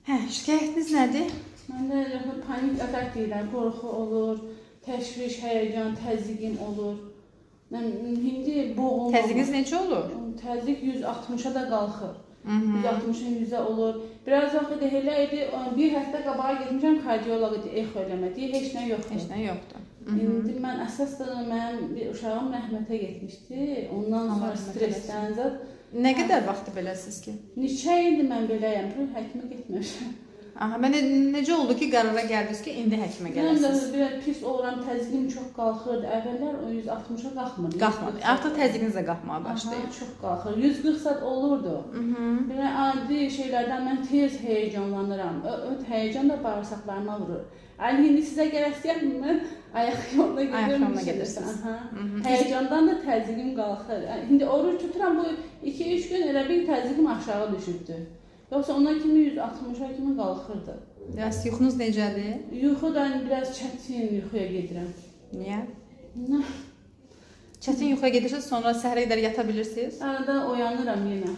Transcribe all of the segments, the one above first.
Hə, şikayətiniz nədir? Məndə panik atak deyirlər, qorxu olur, təşviş, həyəcan, təzyiqim olur. Mən indi boğulmam. Təzyiqiniz necə olur? Təzyiq 160-a da qalxır. 160-ın 100-ə olur. Biraz vaxt elə idi, bir həftə qabağa getmişəm kardioloqa ex eləmədi, heç nə yoxdur. Heç nə yoxdur. İndi mən əsas da mənim bir uşağım rəhmətə getmişdi. Ondan sonra stressdən zət. Nə qədər vaxtı beləsiz ki? Neçə ildir mən beləyəm, həkimə getməmişəm. Aha, mən necə oldu ki, qərara gəldiniz ki, indi həkimə Mən də gələsiniz? biraz pis oluram, təzyiqim çox qalxırdı. Əvvəllər o 160-a qalxmırdı. Qalxmadı. Artıq təzyiqiniz də qalxmağa başlayır. Çox qalxır. 140 saat olurdu. Belə adi şeylərdən mən tez həyəcanlanıram. Həyəcan da bağırsaqlarıma vurur. Yəni indi sizə gələsiyəm, mən ayaq yoluna gedirəm. Ayaq yoluna gedirsiniz. Həyəcandan da təzyiqim qalxır. İndi oruç tuturam, bu 2-3 gün elə bir təzyiqim aşağı düşübdü. Yoxsa ondan kimi 160-a kimi qalxırdı. Bəs yuxunuz necədir? Yuxudan biraz çətin yuxuya gedirəm. Niyə? Nə? Çətin yuxuya gedirsiniz, sonra səhərə qədər yata bilirsiniz? Arada oyanıram yenə.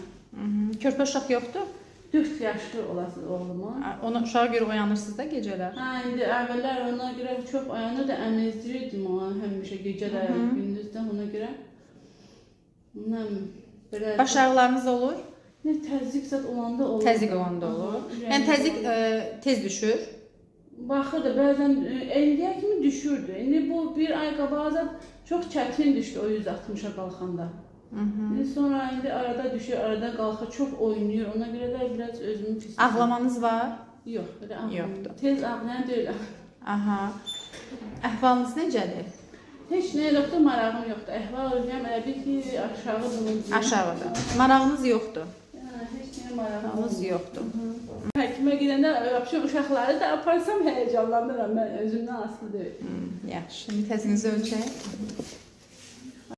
Körpə uşaq yoxdur? 4 yaşlı olası oğluma. Ona uşağa görə oyanırsınız da gecələr? Hə, indi əvvəllər ona görə çox oyanırdı, əmizdirirdim ona həmişə gecələr, gündüzdən ona görə. Baş ağrılarınız olur? Nə təzyiq zət olanda olur. Təzyiq olanda olur. Yəni təzyiq tez düşür? Baxırdı, bəzən 50-yə kimi düşürdü. İndi bu bir ay qabağa çox çətin düşdü o 160-a qalxanda. Sonra indi arada düşür, arada qalxır, çox oynayır. Ona görə də biraz özümü pis. Ağlamanız var? Yox, elə ağlamıram. Yoxdur. Tez ağlayan deyiləm. Aha. Əhvalınız necədir? Heç nəyə yoxdur, marağım yoxdur. Əhval ölürəm, elə bir ki, aşağı bunun. Aşağıda. Marağınız yoxdur? Heç nəyə marağım Marağınız yoxdur. Həkimə gedəndə uşaqları da aparsam həyəcanlanıram, mən özümdən asılı deyil. Yaxşı, şimdi təzyiqinizi ölçək.